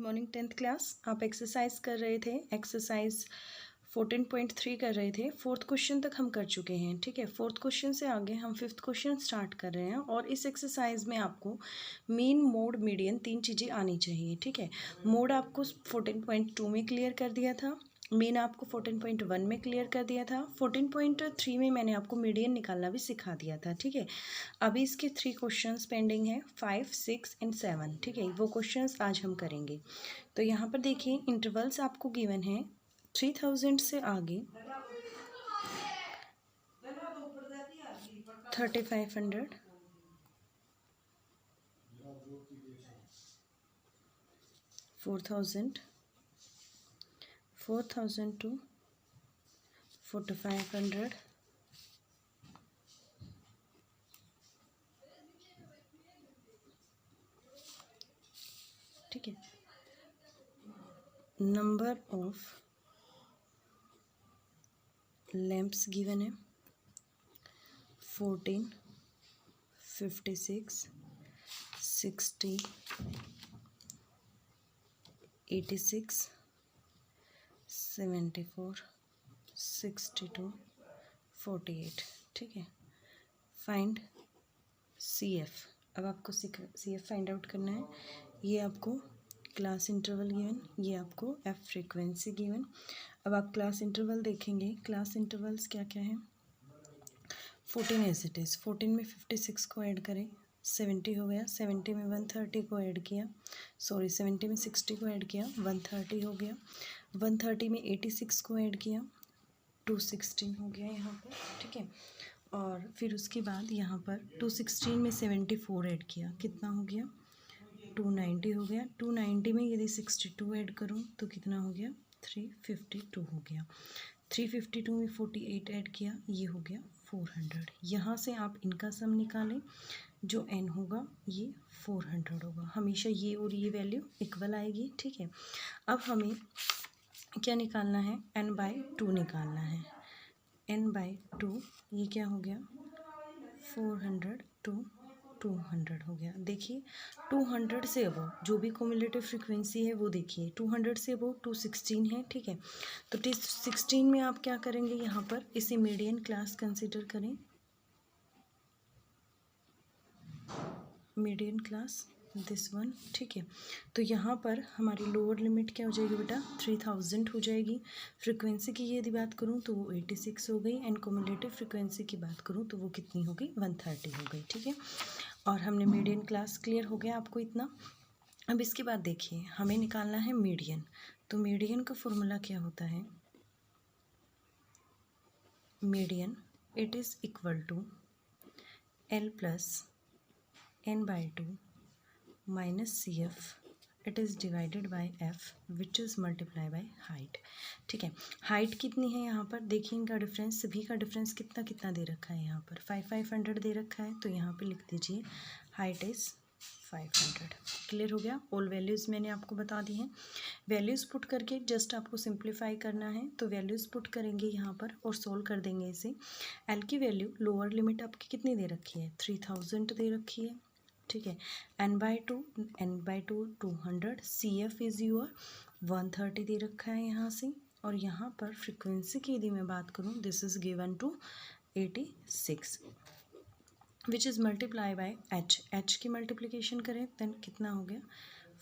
Morning 10th class. आप exercise कर रहे थे, एक्सरसाइज 14.3 कर रहे थे। फोर्थ क्वेश्चन तक हम कर चुके हैं। ठीक है, फोर्थ क्वेश्चन से आगे हम फिफ्थ क्वेश्चन स्टार्ट कर रहे हैं और इस एक्सरसाइज में आपको मीन, मोड, मीडियन तीन चीज़ें आनी चाहिए। ठीक है, मोड आपको 14.2 में क्लियर कर दिया था, मीन आपको 14.1 में क्लियर कर दिया था, 14.3 में मैंने आपको मीडियन निकालना भी सिखा दिया था। ठीक है, अभी इसके 3 क्वेश्चंस पेंडिंग हैं, 5, 6 एंड 7। ठीक है, वो क्वेश्चंस आज हम करेंगे। तो यहाँ पर देखिए इंटरवल्स आपको गिवन है 3000 से आगे 3500, 4000, 4000 to 4500, ठीक है। नंबर ऑफ लैंप्स गिवन है 14, 56, 60, 86, 74, 62, 48। ठीक है, फाइंड सी एफ। अब आपको सी एफ फाइंड आउट करना है। ये आपको क्लास इंटरवल गिवन, ये आपको एफ फ्रीक्वेंसी गिवन। अब आप क्लास इंटरवल देखेंगे, क्लास इंटरवल्स क्या क्या है। 14 एज इट इज़, 14 में 56 को ऐड करें 70 हो गया, 70 में 130 को ऐड किया, 70 में 60 को ऐड किया 130 हो गया, 130 में 86 को ऐड किया 216 हो गया यहाँ पर। ठीक है, और फिर उसके बाद यहाँ पर 216 में 74 ऐड किया, कितना हो गया 290 हो गया। 290 में यदि 62 ऐड करूँ तो कितना हो गया 352 हो गया। 352 में 48 ऐड किया, ये हो गया 400। यहाँ से आप इनका सम निकालें, जो n होगा ये 400 होगा। हमेशा ये और ये वैल्यू इक्वल आएगी। ठीक है, अब हमें क्या निकालना है, n/2 निकालना है। n/2 ये क्या हो गया 400 to 200 हो गया। देखिए 200 से अबव जो भी क्युमुलेटिव फ्रीक्वेंसी है वो देखिए, 200 से अबव 216 है। ठीक है, तो 216 में आप क्या करेंगे, यहाँ पर इसे मीडियन क्लास कंसिडर करें, मीडियन क्लास दिस वन। ठीक है, तो यहाँ पर हमारी लोअर लिमिट क्या हो जाएगी बेटा 3000 हो जाएगी। फ्रीक्वेंसी की यदि बात करूँ तो वो 86 हो गई, एंड क्युमुलेटिव फ्रीक्वेंसी की बात करूँ तो वो कितनी हो गई 130 हो गई। ठीक है, और हमने मीडियन क्लास क्लियर हो गया आपको इतना। अब इसके बाद देखिए हमें निकालना है मीडियन। तो मीडियन का फॉर्मूला क्या होता है, median it is equal to L plus n/2 minus C F it is divided by F which is multiply by height. ठीक है, हाइट कितनी है यहाँ पर देखिए, इनका डिफरेंस, सभी का डिफरेंस कितना कितना दे रखा है, यहाँ पर 500 दे रखा है, तो यहाँ पे लिख दीजिए हाइट इज़ 500। क्लियर हो गया, ऑल वैल्यूज़ मैंने आपको बता दी हैं। वैल्यूज़ पुट करके जस्ट आपको सिंप्लीफाई करना है, तो वैल्यूज़ पुट करेंगे यहाँ पर और सोल्व कर देंगे इसे। एल की वैल्यू लोअर लिमिट आपकी कितनी दे रखी है 3000 दे रखी है। ठीक है, n/2 200, C F is your 130 दे रखा है यहाँ से, और यहाँ पर फ्रीक्वेंसी की यदि मैं बात करूँ this is given to 86 which is multiply by H की मल्टीप्लिकेशन करें देन कितना हो गया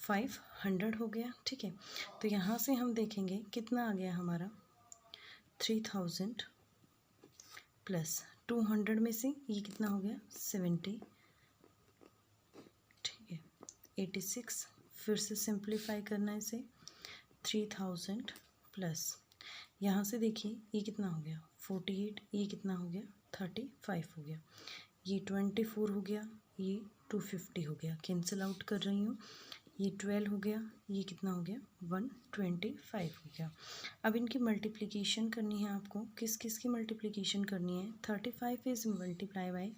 500 हो गया। ठीक है, तो यहाँ से हम देखेंगे कितना आ गया हमारा 3000 प्लस 200 में से ये कितना हो गया 70। ठीक है, 86 फिर से सिंप्लीफाई करना है इसे, 3000 प्लस यहाँ से देखिए ये कितना हो गया 48, ये कितना हो गया 35 हो गया, ये 24 हो गया, ये 250 हो गया, कैंसिल आउट कर रही हूँ, ये 12 हो गया, ये कितना हो गया 125 हो गया। अब इनकी मल्टीप्लिकेशन करनी है आपको, किस किस की मल्टीप्लिकेशन करनी है, 35 is multiply bye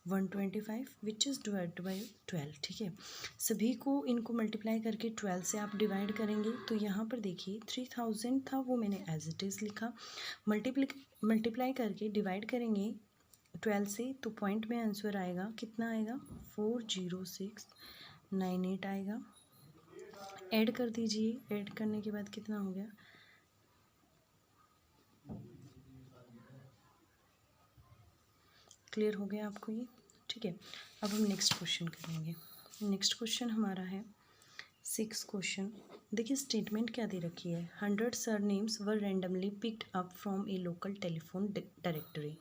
125 which is divide bye 12। ठीक है, सभी को इनको मल्टीप्लाई करके 12 से आप डिवाइड करेंगे, तो यहाँ पर देखिए 3000 था वो मैंने एज इट इज़ लिखा, मल्टीप्लाई करके डिवाइड करेंगे 12 से, तो पॉइंट में आंसर आएगा कितना आएगा 40698 आएगा। ऐड कर दीजिए, ऐड करने के बाद कितना हो गया, क्लियर हो गया आपको ये, ठीक है। अब हम नेक्स्ट क्वेश्चन करेंगे। नेक्स्ट क्वेश्चन हमारा है 6 क्वेश्चन। देखिए स्टेटमेंट क्या दे रखी है, 100 surnames were randomly picked up from A local telephone directory.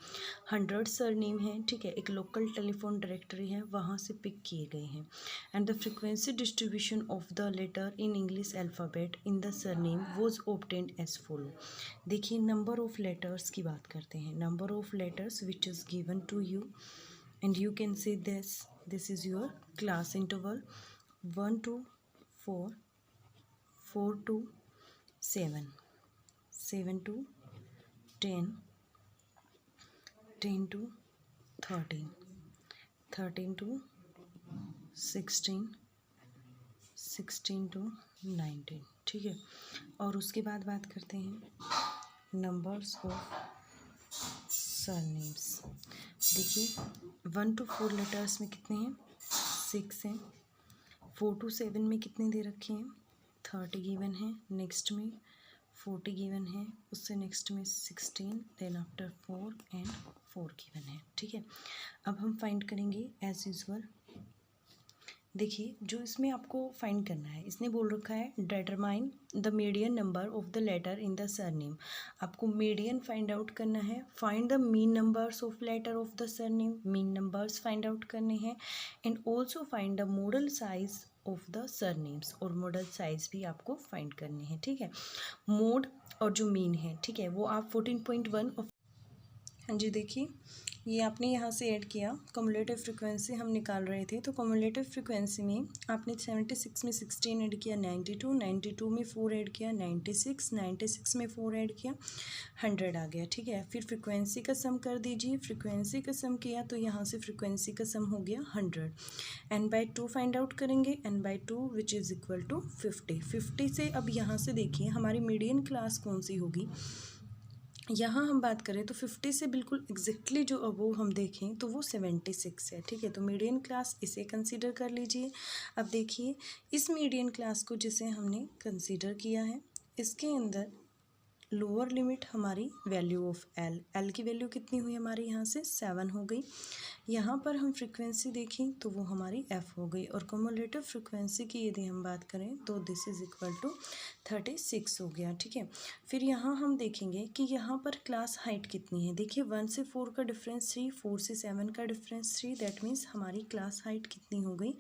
100 surname है, ठीक है, एक लोकल टेलीफोन डायरेक्टरी है, वहाँ से पिक किए गए हैं। And the frequency distribution of the letter in English alphabet in the surname was obtained as follow. देखिए नंबर ऑफ लेटर्स की बात करते हैं, number of letters which is given to you and you can say this is your class interval 1 to 4, 4 to 7, 7 to 10, 10 to 13, 13 to 16, 16 to 19, ठीक है। और उसके बाद बात करते हैं नंबर्स ऑफ सरनेम्स। देखिए 1 to 4 लेटर्स में कितने हैं, 6 हैं। 4 to 7 में कितने दे रखे हैं, 30 गिवन है, नेक्स्ट में 40 गिवन है, उससे नेक्स्ट में 16, देन आफ्टर 4 एंड 4 गिवन है, ठीक है। अब हम फाइंड करेंगे एज यूजुअल। देखिए जो इसमें आपको फाइंड करना है, इसने बोल रखा है determine the median number of the letter in the surname. आपको मीडियन फाइंड आउट करना है, find the mean numbers of letter of the surname, mean numbers find out करने हैं, and also find the model size of the surnames, और model size भी आपको find करने हैं, ठीक है। मोड और जो मीन है, ठीक है, वो आप 14.1 ऑफ, हाँ जी देखिए ये आपने यहाँ से ऐड किया, कम्युलेटिव फ्रिक्वेंसी हम निकाल रहे थे, तो कम्युलेटिव फ्रिक्वेंसी में आपने 76 में 16 ऐड किया, 92, 92 में 4 ऐड किया, 96, 96 में 4 ऐड किया, 100 आ गया, ठीक है। फिर फ्रिक्वेंसी का सम कर दीजिए, फ्रिक्वेंसी का सम किया तो यहाँ से फ्रिक्वेंसी का सम हो गया 100। n/2 फाइंड आउट करेंगे, n/2 which is equal to 50। 50 से अब यहाँ से देखिए हमारी मीडियन क्लास कौन सी होगी, यहाँ हम बात करें तो 50 से बिल्कुल एग्जैक्टली जो अबोव हम देखें तो वो 76 है, ठीक है। तो मीडियन क्लास इसे कंसीडर कर लीजिए। अब देखिए इस मीडियन क्लास को जिसे हमने कंसीडर किया है, इसके अंदर लोअर लिमिट हमारी वैल्यू ऑफ एल की वैल्यू कितनी हुई हमारी, यहाँ से 7 हो गई। यहाँ पर हम फ्रीक्वेंसी देखें तो वो हमारी एफ हो गई, और कम्युलेटिव फ्रीक्वेंसी की यदि हम बात करें तो दिस इज़ इक्वल टू 36 हो गया, ठीक है। फिर यहाँ हम देखेंगे कि यहाँ पर क्लास हाइट कितनी है। देखिए 1 से 4 का डिफरेंस 3, 4 से 7 का डिफरेंस 3, दैट मीन्स हमारी क्लास हाइट कितनी हो गई,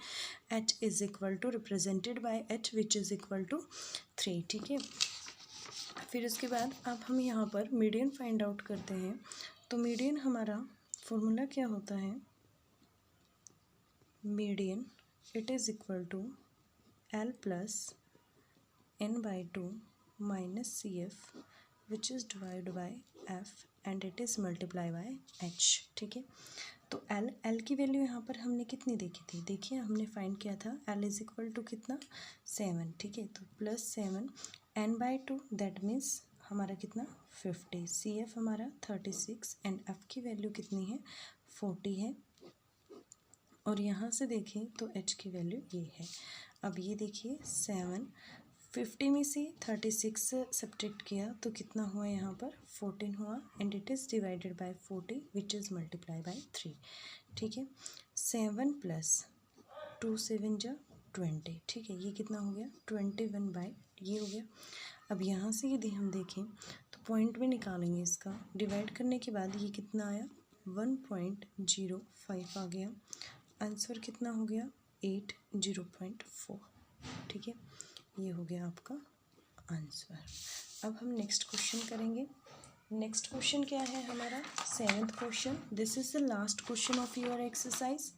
H is equal to represented by H which is equal to 3, ठीक है। फिर उसके बाद अब हम यहाँ पर मीडियन फाइंड आउट करते हैं, तो मीडियन हमारा फॉर्मूला क्या होता है, median it is equal to L plus n/2 minus C F which is divide by F and it is multiply by H, ठीक है। तो एल की वैल्यू यहाँ पर हमने कितनी देखी थी, देखिए हमने फाइंड किया था एल इज़ इक्वल टू कितना 7, ठीक है। तो +7 n/2 दैट मीन्स हमारा कितना 50, सी एफ हमारा 36 एंड एफ की वैल्यू कितनी है 40 है, और यहाँ से देखें तो एच की वैल्यू ये है। अब ये देखिए 7, 50 में से 36 सब्ट्रैक्ट किया तो कितना हुआ, यहाँ पर 14 हुआ, and it is divided bye 40 which is multiply bye 3, ठीक है। 7 + 2 7 जा 20, ठीक है, ये कितना हो गया 21 बाय ये हो गया। अब यहाँ से यदि हम देखें तो पॉइंट में निकालेंगे, इसका डिवाइड करने के बाद ये कितना आया 1.05 आ गया, आंसर कितना हो गया 8.04, ठीक है, ये हो गया आपका आंसर। अब हम नेक्स्ट क्वेश्चन करेंगे। नेक्स्ट क्वेश्चन क्या है हमारा 7th question, this is the last question of your exercise.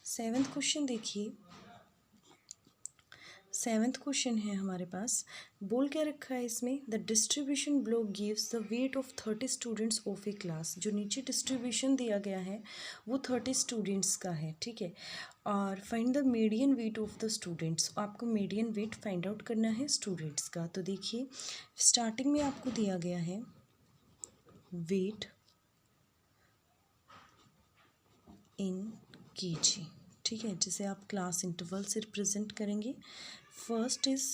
7th question देखिए, 7th क्वेश्चन है हमारे पास, बोल क्या रखा है इसमें, the distribution block gives the weight of 30 students of A class. जो नीचे डिस्ट्रीब्यूशन दिया गया है वो 30 स्टूडेंट्स का है, ठीक है। और find the median weight of the students, आपको मीडियन वेट फाइंड आउट करना है स्टूडेंट्स का। तो देखिए स्टार्टिंग में आपको दिया गया है वेट इन केजी, ठीक है, जिसे आप क्लास इंटरवल से रिप्रेजेंट करेंगे। First is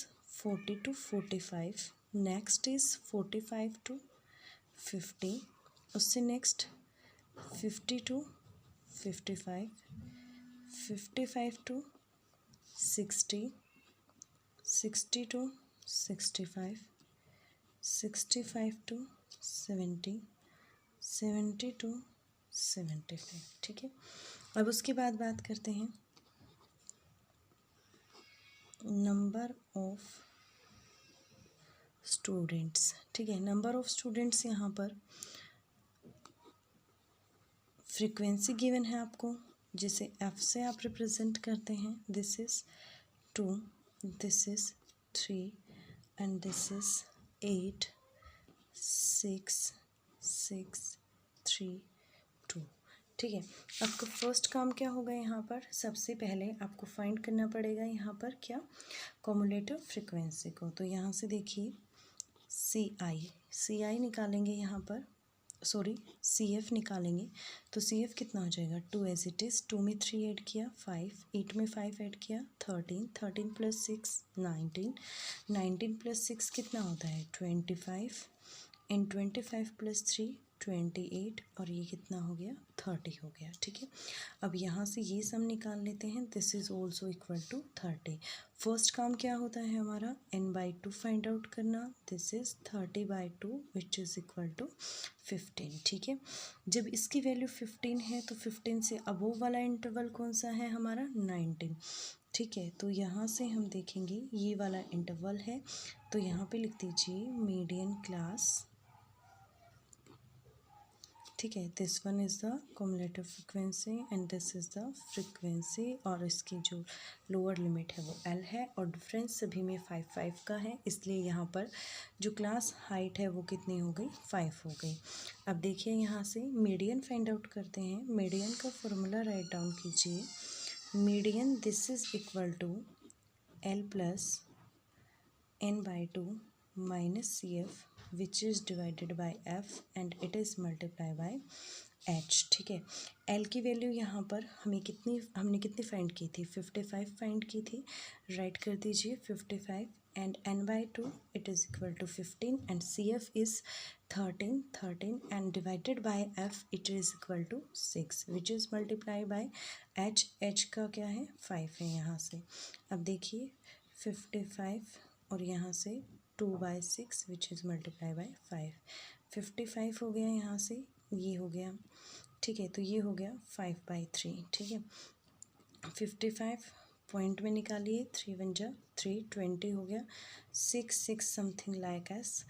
40 to 45, next is 45 to 50, उससे next 50 to 55, 55 to 60, 60 to 65, 65 to 70, 70 to 75, ठीक है। अब उसके बाद बात करते हैं नंबर ऑफ स्टूडेंट्स, ठीक है। नंबर ऑफ स्टूडेंट्स यहाँ पर फ्रीक्वेंसी गिवन है आपको, जिसे एफ से आप रिप्रेजेंट करते हैं। This is 2, this is 3 and this is 8, 6, 6, 3, 2, ठीक है। आपका फर्स्ट काम क्या होगा यहाँ पर, सबसे पहले आपको फाइंड करना पड़ेगा यहाँ पर क्या, कॉमुलेटिव फ्रीक्वेंसी को। तो यहाँ से देखिए सी आई निकालेंगे यहाँ पर, सॉरी CF निकालेंगे। तो CF कितना हो जाएगा, 2 एज इट इज़, 2 में 3 ऐड किया 5, 8 में 5 ऐड किया 13, 13 प्लस 6 19, 19 प्लस 6 कितना होता है 25, एंड 25 प्लस 3 28, और ये कितना हो गया 30 हो गया, ठीक है। अब यहाँ से ये सम निकाल लेते हैं, this is also equal to 30। First काम क्या होता है हमारा, n/2 फाइंड आउट करना, this is 30/2 which is equal to 15, ठीक है। जब इसकी वैल्यू 15 है तो 15 से अबोव वाला इंटरवल कौन सा है हमारा, 19, ठीक है। तो यहाँ से हम देखेंगे ये वाला इंटरवल है, तो यहाँ पे लिख दीजिए मीडियन क्लास, ठीक है। This one is the cumulative frequency and this is the frequency, और इसकी जो लोअर लिमिट है वो L है, और डिफरेंस सभी में 5 5 का है, इसलिए यहाँ पर जो क्लास हाइट है वो कितनी हो गई, 5 हो गई। अब देखिए यहाँ से मीडियन फाइंड आउट करते हैं। मीडियन का फॉर्मूला राइट डाउन कीजिए, median this is equal to L plus n/2 minus CF which is divided by F and it is multiplied by H, ठीक है। L की वैल्यू यहाँ पर हमने कितनी फाइंड की थी, 55 फाइंड की थी, राइट कर दीजिए 55, and n/2 it is equal to 15 and CF is 13 and divided by F it is equal to 6 which is multiply by H का क्या है 5 है यहाँ से। अब देखिए 55 और यहाँ से 2/6 विच इज़ मल्टीप्लाई बाय 5, 55 हो गया यहाँ से, ये हो गया, ठीक है। तो ये हो गया 5/3, ठीक है। 55 पॉइंट में निकालिए, 3 1 जा 3, 20 हो गया, 6 something like S,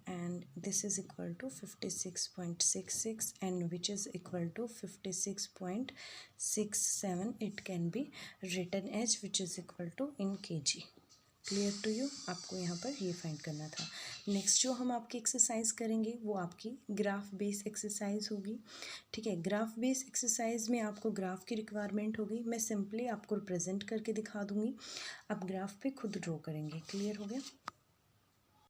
and this is equal to 56.66 and which is equal to 56.67, it can be written as which is equal to in kg। Clear to you, आपको यहाँ पर ये फाइंड करना था। नेक्स्ट जो हम आपकी एक्सरसाइज करेंगे वो आपकी ग्राफ बेस एक्सरसाइज होगी, ठीक है। ग्राफ बेस एक्सरसाइज में आपको ग्राफ की रिक्वायरमेंट होगी, मैं सिंपली आपको रिप्रेजेंट करके दिखा दूँगी, आप ग्राफ पे खुद ड्रॉ करेंगे। क्लियर हो गया।